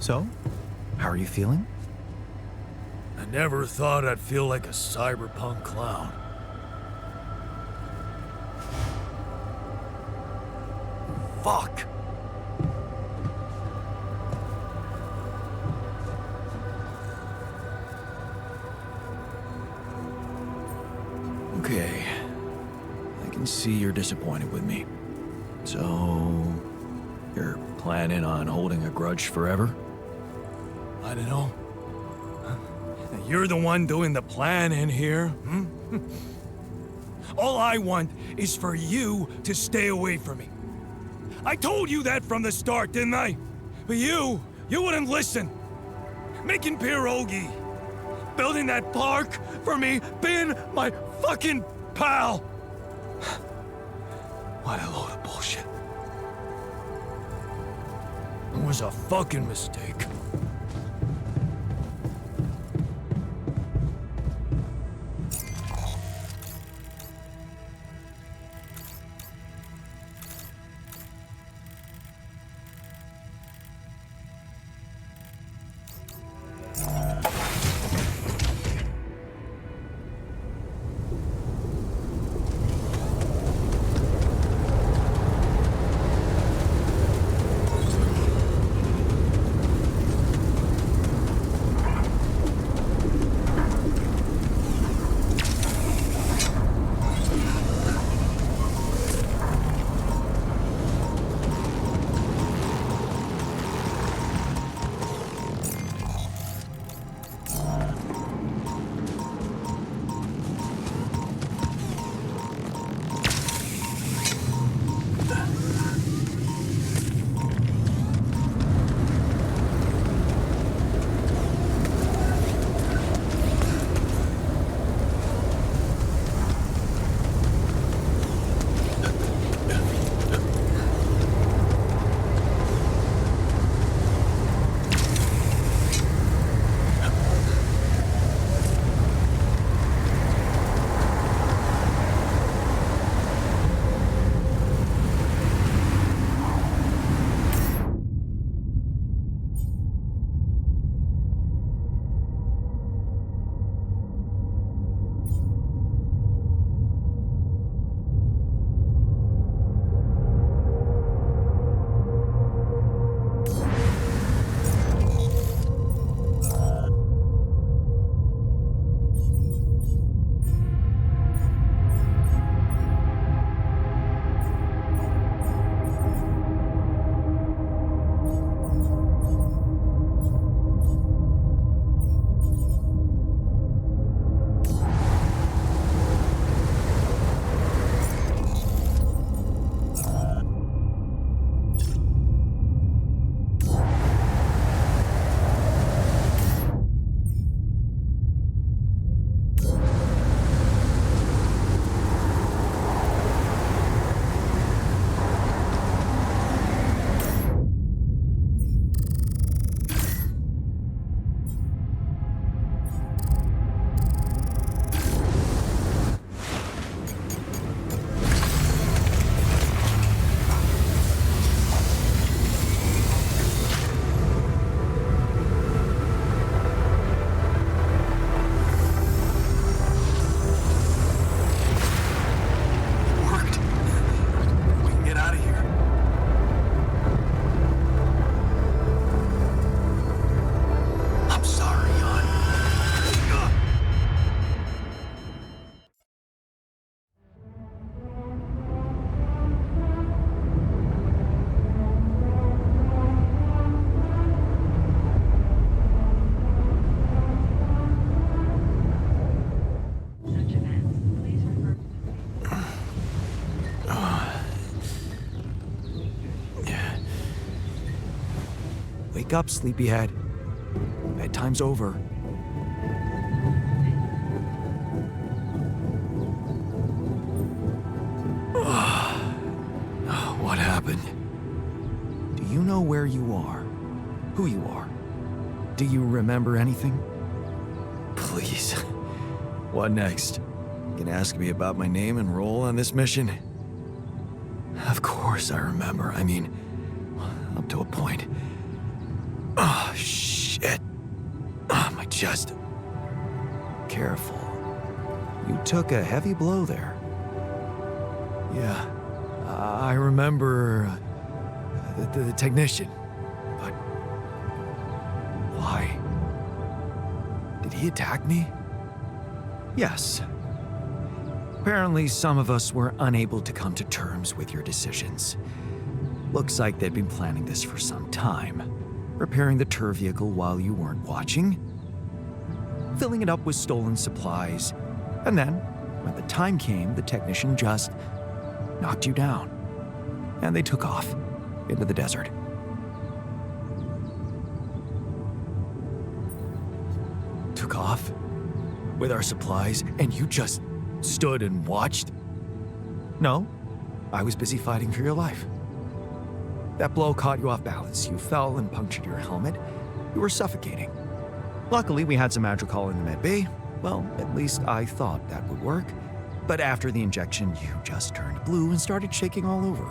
So, how are you feeling? I never thought I'd feel like a cyberpunk clown. Fuck! Okay. I can see you're disappointed with me. So, you're planning on holding a grudge forever? I don't know. You're the one doing the planning here, hmm? All I want is for you to stay away from me. I told you that from the start, didn't I? But you wouldn't listen. Making pierogi, building that park for me, being my fucking pal. What a load of bullshit. It was a fucking mistake. Wake up, sleepyhead. Bedtime's over. What happened? Do you know where you are? Who you are? Do you remember anything? Please. What next? You can ask me about my name and role on this mission? Of course I remember. I mean, up to a point. just... Careful. You took a heavy blow there. Yeah, I remember the technician, but why? Did he attack me? Yes. Apparently, some of us were unable to come to terms with your decisions. Looks like they'd been planning this for some time. Repairing the tour vehicle while you weren't watching, filling it up with stolen supplies, and then, when the time came, the technician just knocked you down, and they took off into the desert. Took off with our supplies, and you just stood and watched? No, I was busy fighting for your life. That blow caught you off balance. You fell and punctured your helmet. You were suffocating. Luckily, we had some Madrigal in the med bay. Well, at least I thought that would work. But after the injection, you just turned blue and started shaking all over.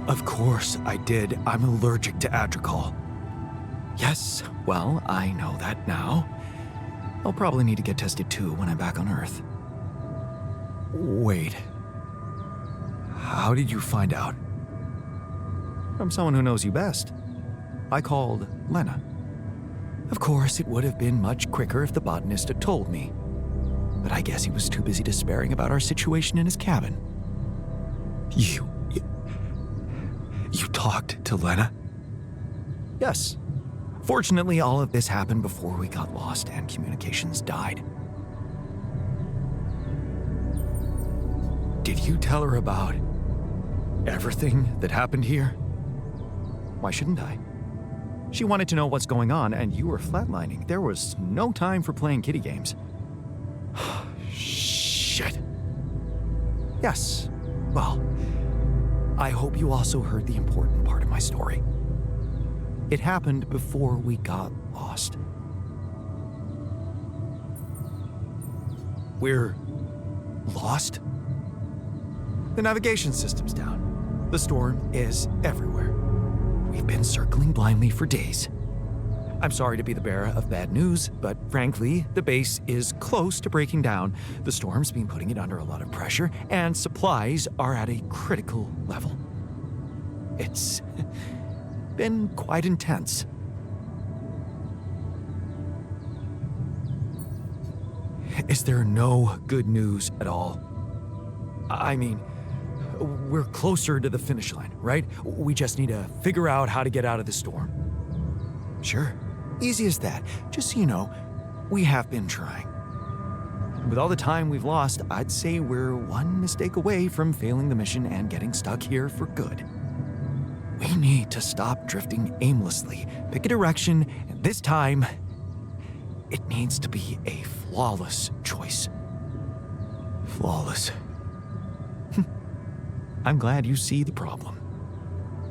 Of course I did. I'm allergic to Adrical. Yes, well, I know that now. I'll probably need to get tested too when I'm back on Earth. Wait. How did you find out? From someone who knows you best. I called Lena. Of course, it would have been much quicker if the botanist had told me. But I guess he was too busy despairing about our situation in his cabin. You talked to Lena? Yes. Fortunately, all of this happened before we got lost and communications died. Did you tell her about everything that happened here? Why shouldn't I? She wanted to know what's going on, and you were flatlining. There was no time for playing kiddie games. Shit. Yes. Well, I hope you also heard the important part of my story. It happened before we got lost. We're lost? The navigation system's down. The storm is everywhere. We've been circling blindly for days. I'm sorry to be the bearer of bad news, but frankly, the base is close to breaking down. The storm's been putting it under a lot of pressure, and supplies are at a critical level. It's been quite intense. Is there no good news at all? I mean, we're closer to the finish line, right? We just need to figure out how to get out of the storm. Sure, easy as that. Just so you know, we have been trying. With all the time we've lost, I'd say we're one mistake away from failing the mission and getting stuck here for good. We need to stop drifting aimlessly, pick a direction, and this time, it needs to be a flawless choice. Flawless. I'm glad you see the problem.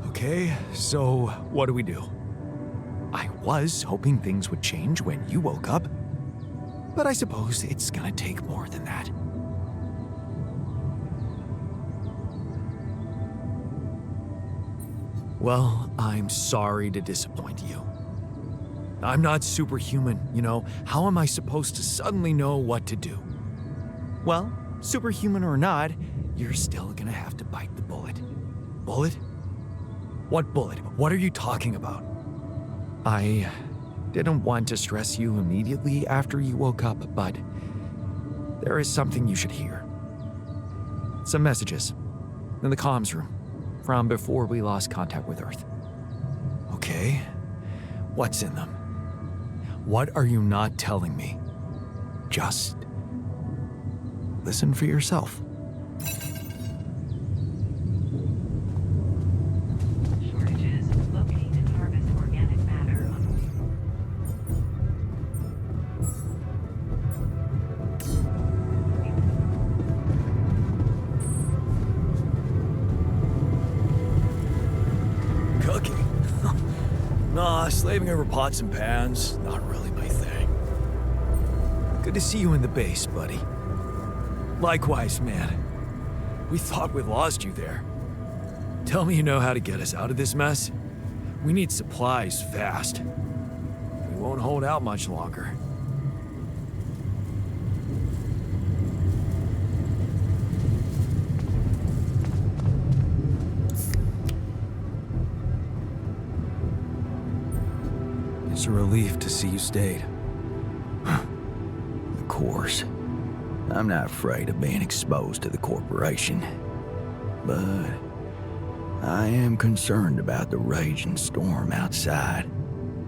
Okay, so what do we do? I was hoping things would change when you woke up, but I suppose it's gonna take more than that. Well, I'm sorry to disappoint you. I'm not superhuman, you know. How am I supposed to suddenly know what to do? Well, superhuman or not, you're still gonna have to bite the bullet. Bullet? What bullet? What are you talking about? I didn't want to stress you immediately after you woke up, but there is something you should hear. Some messages in the comms room from before we lost contact with Earth. Okay. What's in them? What are you not telling me? Just listen for yourself. Shortages locating and harvest organic matter on Cooking? Nah, slaving over pots and pans, not really my thing. Good to see you in the base, buddy. Likewise, man. We thought we'd lost you there. Tell me you know how to get us out of this mess. We need supplies fast. We won't hold out much longer. a relief to see you stayed. Of course. I'm not afraid of being exposed to the corporation. But I am concerned about the raging storm outside.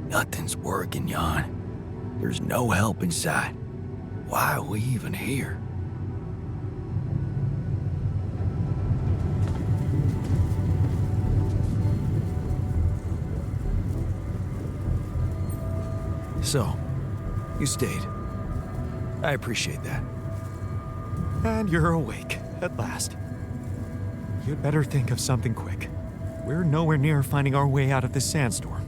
Nothing's working, Jan. There's no help in sight. Why are we even here? So, you stayed. I appreciate that. And you're awake, at last. You'd better think of something quick. We're nowhere near finding our way out of this sandstorm.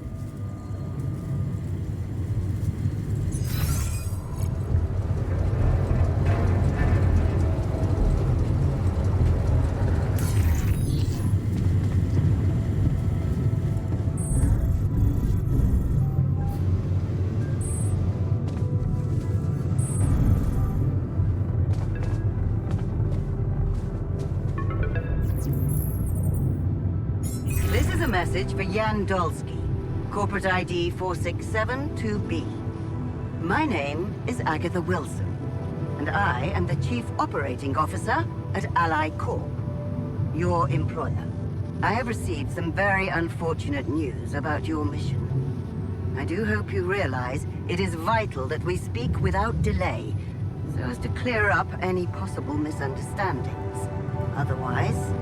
This is a message for Jan Dolsky, corporate ID 4672B. My name is Agatha Wilson, and I am the Chief Operating Officer at Ally Corp, your employer. I have received some very unfortunate news about your mission. I do hope you realize it is vital that we speak without delay, so as to clear up any possible misunderstandings. Otherwise,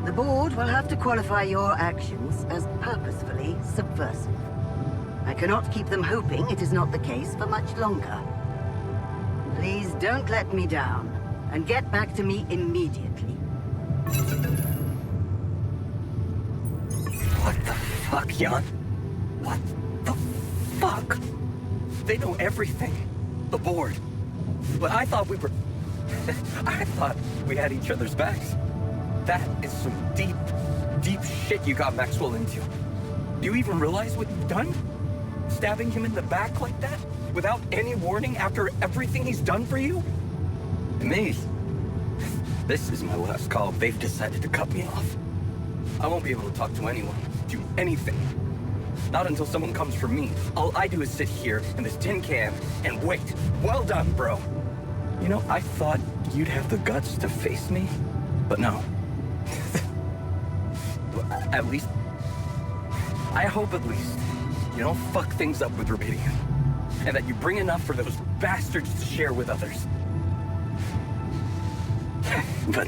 the board will have to qualify your actions as purposefully subversive. I cannot keep them hoping it is not the case for much longer. Please don't let me down, and get back to me immediately. What the fuck, Jan? What the fuck? They know everything. The board. But I thought we were... I thought we had each other's backs. That is some deep, deep shit you got Maxwell into. Do you even realize what you've done? Stabbing him in the back like that? Without any warning after everything he's done for you? Me? This is my last call. They've decided to cut me off. I won't be able to talk to anyone, do anything. Not until someone comes for me. All I do is sit here in this tin can and wait. Well done, bro. You know, I thought you'd have the guts to face me, but no. At least, I hope at least, you don't fuck things up with Rubidian. And that you bring enough for those bastards to share with others. But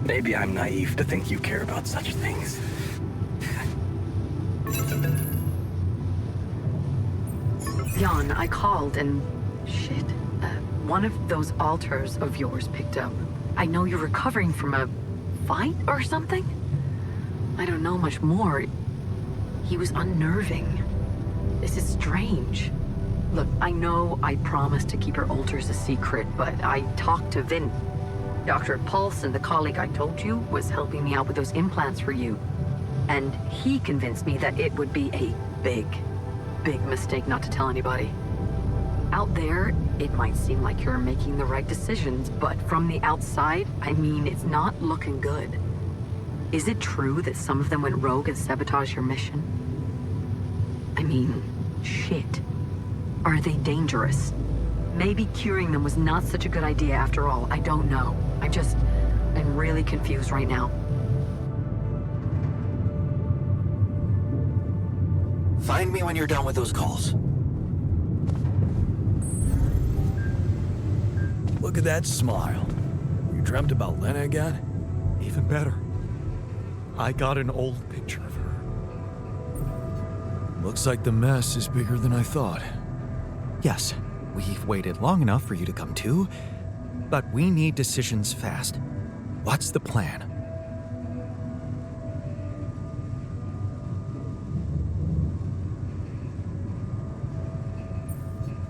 maybe I'm naive to think you care about such things. Jan, I called and... shit. One of those altars of yours picked up. I know you're recovering from a fight or something? I don't know much more. He was unnerving. This is strange. Look, I know I promised to keep your altars a secret, but I talked to Vin. Dr. Paulson, the colleague I told you, was helping me out with those implants for you. And he convinced me that it would be a big mistake not to tell anybody. Out there, it might seem like you're making the right decisions, but from the outside, I mean, it's not looking good. Is it true that some of them went rogue and sabotaged your mission? I mean, shit. Are they dangerous? Maybe curing them was not such a good idea after all. I don't know. I'm really confused right now. Find me when you're done with those calls. Look at that smile. You dreamt about Lena again? Even better. I got an old picture of her. Looks like the mess is bigger than I thought. Yes, we've waited long enough for you to come to, but we need decisions fast. What's the plan?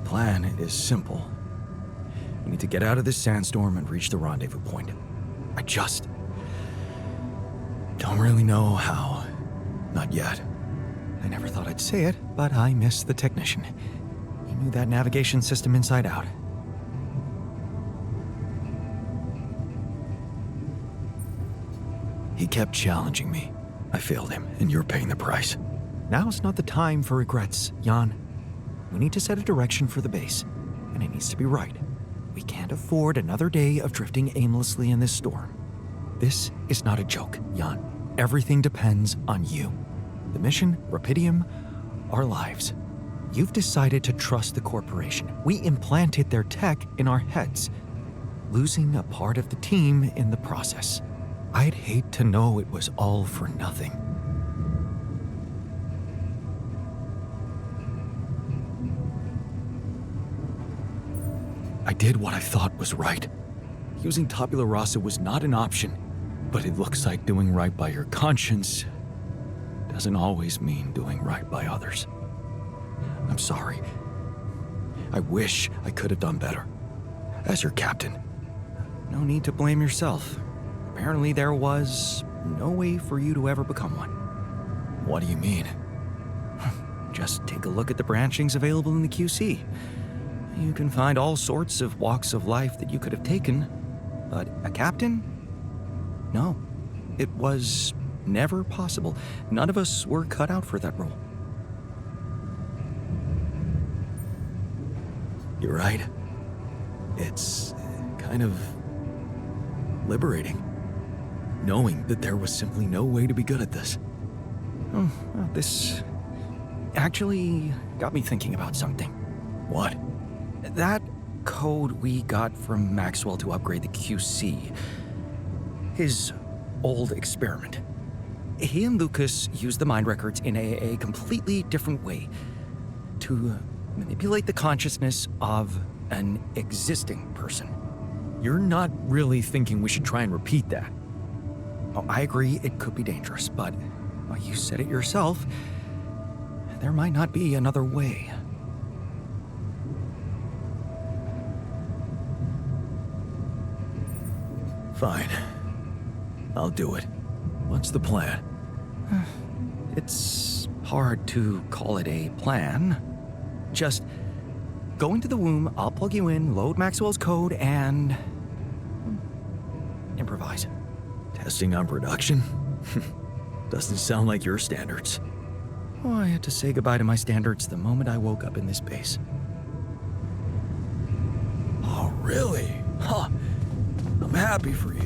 Plan is simple. We need to get out of this sandstorm and reach the rendezvous point. I just don't really know how. Not yet. I never thought I'd say it, but I miss the technician. He knew that navigation system inside out. He kept challenging me. I failed him, and you're paying the price. Now's not the time for regrets, Jan. We need to set a direction for the base, and it needs to be right. We can't afford another day of drifting aimlessly in this storm. This is not a joke, Jan. Everything depends on you. The mission, Rapidium, our lives. You've decided to trust the corporation. We implanted their tech in our heads, losing a part of the team in the process. I'd hate to know it was all for nothing. I did what I thought was right. Using tabula rasa was not an option, but it looks like doing right by your conscience doesn't always mean doing right by others. I'm sorry. I wish I could have done better. As your captain, no need to blame yourself. Apparently there was no way for you to ever become one. What do you mean? Just take a look at the branchings available in the QC. You can find all sorts of walks of life that you could have taken, but a captain? No, it was never possible. None of us were cut out for that role. You're right. It's kind of liberating, knowing that there was simply no way to be good at this. Oh, well, this actually got me thinking about something. What? That code we got from Maxwell to upgrade the QC. His old experiment. He and Lucas used the mind records in a completely different way to manipulate the consciousness of an existing person. You're not really thinking we should try and repeat that? Oh, I agree it could be dangerous, but well, you said it yourself. There might not be another way. Fine. I'll do it. What's the plan? It's hard to call it a plan. Just go into the womb, I'll plug you in, load Maxwell's code, and improvise. Testing on production? Doesn't sound like your standards. Oh, I had to say goodbye to my standards the moment I woke up in this base. Oh, really? Huh. I'm happy for you.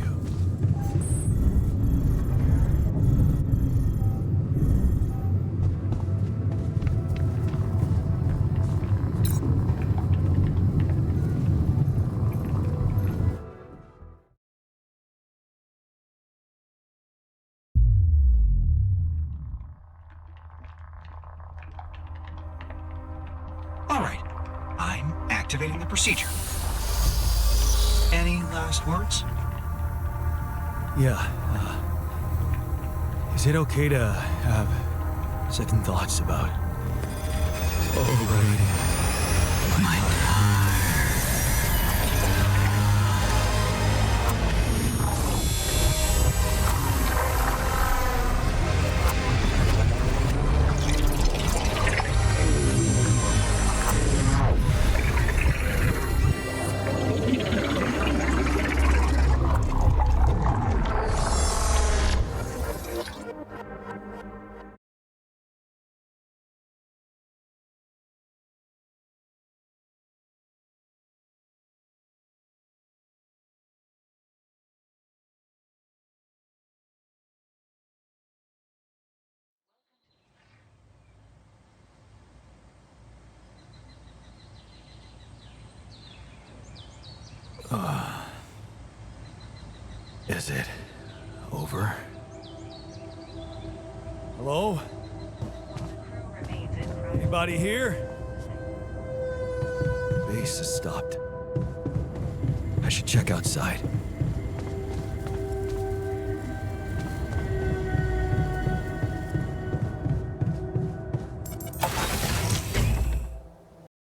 All right, I'm activating the procedure. Any last words? Yeah, is it okay to have second thoughts about overriding my Is it over? Hello? Remains in progress. Anybody here? Base has stopped. I should check outside.